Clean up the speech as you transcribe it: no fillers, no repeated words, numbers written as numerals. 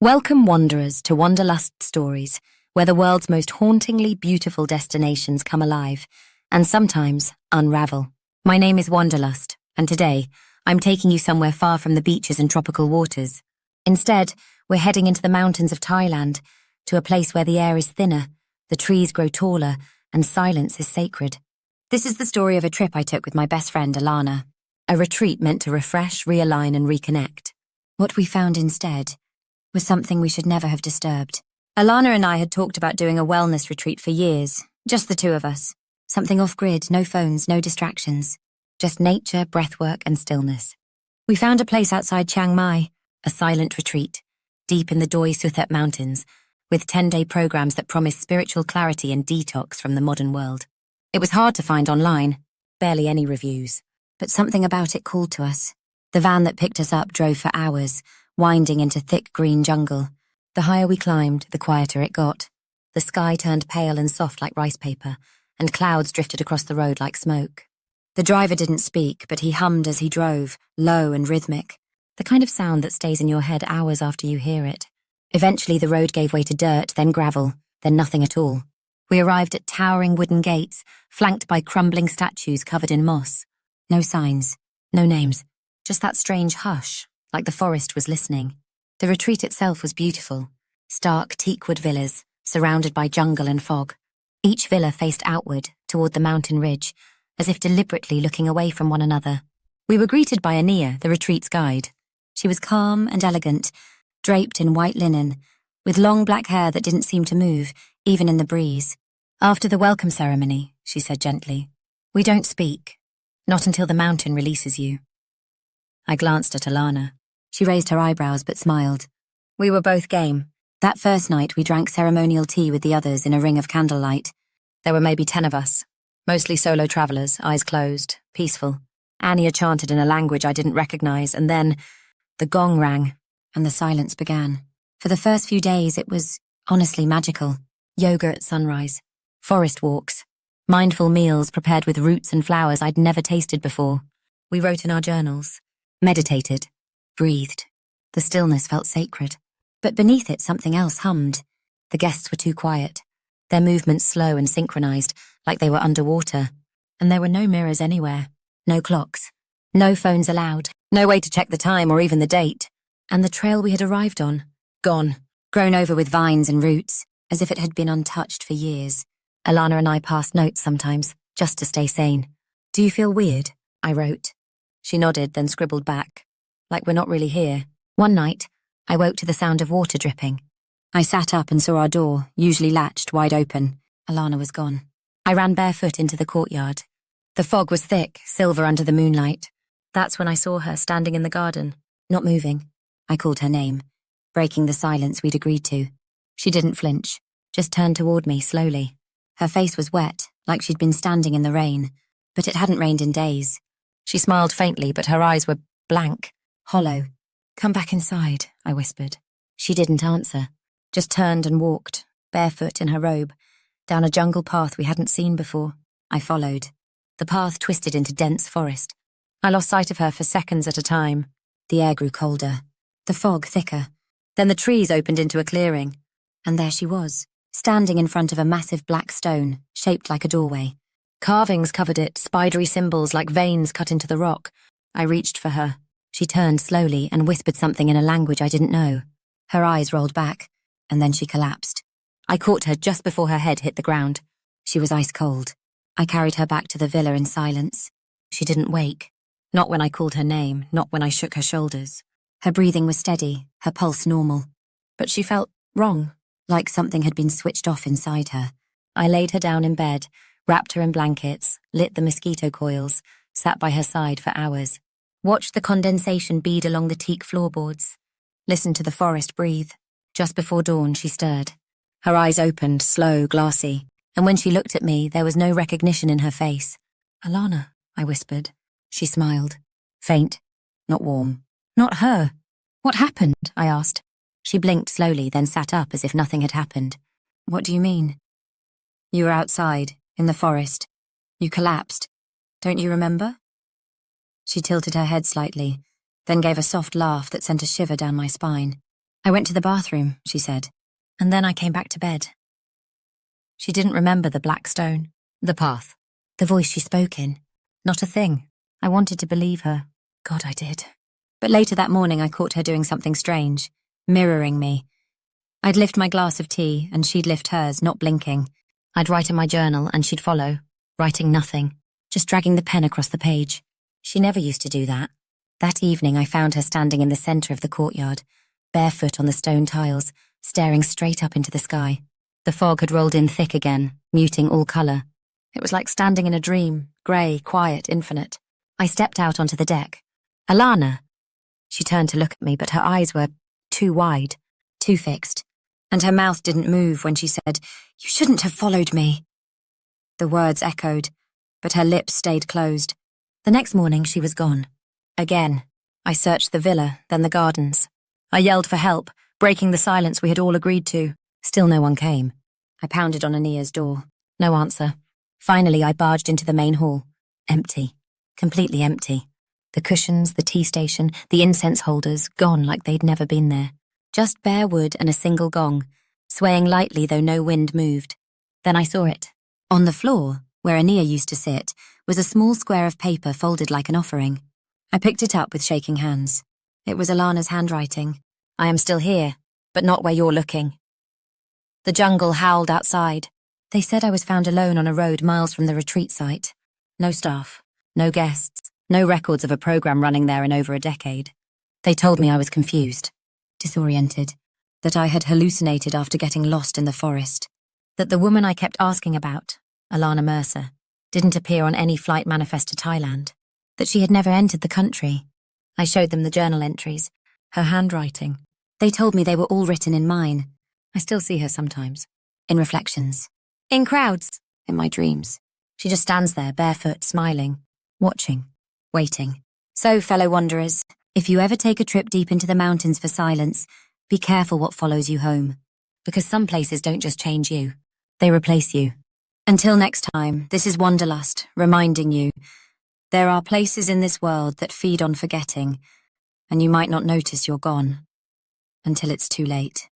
Welcome wanderers to Wanderlust Stories, where the world's most hauntingly beautiful destinations come alive, and sometimes unravel. My name is Wanderlust, and today I'm taking you somewhere far from the beaches and tropical waters. Instead, we're heading into the mountains of Thailand, to a place where the air is thinner, the trees grow taller, and silence is sacred. This is the story of a trip I took with my best friend Alana, a retreat meant to refresh, realign, and reconnect. What we found instead was something we should never have disturbed. Alana and I had talked about doing a wellness retreat for years, just the two of us. Something off-grid, no phones, no distractions. Just nature, breathwork, and stillness. We found a place outside Chiang, a silent retreat, deep in the Doi Suthep mountains, with 10-day programs that promised spiritual clarity and detox from the modern world. It was hard to find online, barely any reviews, but something about it called to us. The van that picked us up drove for hours, winding into thick green jungle. The higher we climbed, the quieter it got. The sky turned pale and soft like rice paper, and clouds drifted across the road like smoke. The driver didn't speak, but he hummed as he drove, low and rhythmic, the kind of sound that stays in your head hours after you hear it. Eventually the road gave way to dirt, then gravel, then nothing at all. We arrived at towering wooden gates, flanked by crumbling statues covered in moss. No signs, no names, just that strange hush, like the forest was listening. The retreat itself was beautiful. Stark teakwood villas, surrounded by jungle and fog. Each villa faced outward, toward the mountain ridge, as if deliberately looking away from one another. We were greeted by Ania, the retreat's guide. She was calm and elegant, draped in white linen, with long black hair that didn't seem to move, even in the breeze. After the welcome ceremony, she said gently, "We don't speak, not until the mountain releases you." I glanced at Alana. She raised her eyebrows but smiled. We were both game. That first night we drank ceremonial tea with the others in a ring of candlelight. There were maybe 10 of us, mostly solo travelers, eyes closed, peaceful. Ania chanted in a language I didn't recognize, and then the gong rang, and the silence began. For the first few days it was honestly magical. Yoga at sunrise, forest walks, mindful meals prepared with roots and flowers I'd never tasted before. We wrote in our journals, meditated, breathed. The stillness felt sacred. But beneath it something else hummed. The guests were too quiet, their movements slow and synchronized, like they were underwater. And there were no mirrors anywhere, no clocks, no phones allowed, no way to check the time or even the date. And the trail we had arrived on, gone, grown over with vines and roots, as if it had been untouched for years. Alana and I passed notes sometimes, just to stay sane. "Do you feel weird?" I wrote. She nodded, then scribbled back, like we're not really here. One night, I woke to the sound of water dripping. I sat up and saw our door, usually latched, wide open. Alana was gone. I ran barefoot into the courtyard. The fog was thick, silver under the moonlight. That's when I saw her standing in the garden, not moving. I called her name, breaking the silence we'd agreed to. She didn't flinch, just turned toward me slowly. Her face was wet, like she'd been standing in the rain, but it hadn't rained in days. She smiled faintly, but her eyes were blank, hollow. "Come back inside," I whispered. She didn't answer, just turned and walked, barefoot in her robe, down a jungle path we hadn't seen before. I followed. The path twisted into dense forest. I lost sight of her for seconds at a time. The air grew colder, the fog thicker. Then the trees opened into a clearing, and there she was, standing in front of a massive black stone, shaped like a doorway. Carvings covered it, spidery symbols like veins cut into the rock. I reached for her. She turned slowly and whispered something in a language I didn't know. Her eyes rolled back, and then she collapsed. I caught her just before her head hit the ground. She was ice cold. I carried her back to the villa in silence. She didn't wake. Not when I called her name, not when I shook her shoulders. Her breathing was steady, her pulse normal. But she felt wrong, like something had been switched off inside her. I laid her down in bed, wrapped her in blankets, lit the mosquito coils, sat by her side for hours. Watched the condensation bead along the teak floorboards. Listened to the forest breathe. Just before dawn, she stirred. Her eyes opened, slow, glassy, and when she looked at me, there was no recognition in her face. "Alana," I whispered. She smiled. Faint, not warm. "Not her." "What happened?" I asked. She blinked slowly, then sat up as if nothing had happened. "What do you mean?" "You were outside, in the forest. You collapsed. Don't you remember?" She tilted her head slightly, then gave a soft laugh that sent a shiver down my spine. I went to the bathroom, she said, and then I came back to bed. She didn't remember the black stone, the path, the voice she spoke in. Not a thing. I wanted to believe her. God, I did. But later that morning I caught her doing something strange, mirroring me. I'd lift my glass of tea and she'd lift hers, not blinking. I'd write in my journal and she'd follow, writing nothing, just dragging the pen across the page. She never used to do that. That evening I found her standing in the centre of the courtyard, barefoot on the stone tiles, staring straight up into the sky. The fog had rolled in thick again, muting all colour. It was like standing in a dream, grey, quiet, infinite. I stepped out onto the deck. Alana! She turned to look at me, but her eyes were too wide, too fixed, and her mouth didn't move when she said, "You shouldn't have followed me." The words echoed, but her lips stayed closed. The next morning she was gone. Again. I searched the villa, then the gardens. I yelled for help, breaking the silence we had all agreed to. Still no one came. I pounded on Ania's door. No answer. Finally, I barged into the main hall. Empty. Completely empty. The cushions, the tea station, the incense holders, gone like they'd never been there. Just bare wood and a single gong, swaying lightly though no wind moved. Then I saw it. On the floor, where Ania used to sit, was a small square of paper folded like an offering. I picked it up with shaking hands. It was Alana's handwriting. "I am still here, but not where you're looking." The jungle howled outside. They said I was found alone on a road miles from the retreat site. No staff, no guests, no records of a program running there in over a decade. They told me I was confused, disoriented, that I had hallucinated after getting lost in the forest, that the woman I kept asking about, Alana Mercer, didn't appear on any flight manifest to Thailand, that she had never entered the country. I showed them the journal entries, her handwriting. They told me they were all written in mine. I still see her sometimes, in reflections, in crowds, in my dreams. She just stands there, barefoot, smiling, watching, waiting. So, fellow wanderers, if you ever take a trip deep into the mountains for silence, be careful what follows you home, because some places don't just change you, they replace you. Until next time, this is Wanderlust, reminding you, there are places in this world that feed on forgetting, and you might not notice you're gone until it's too late.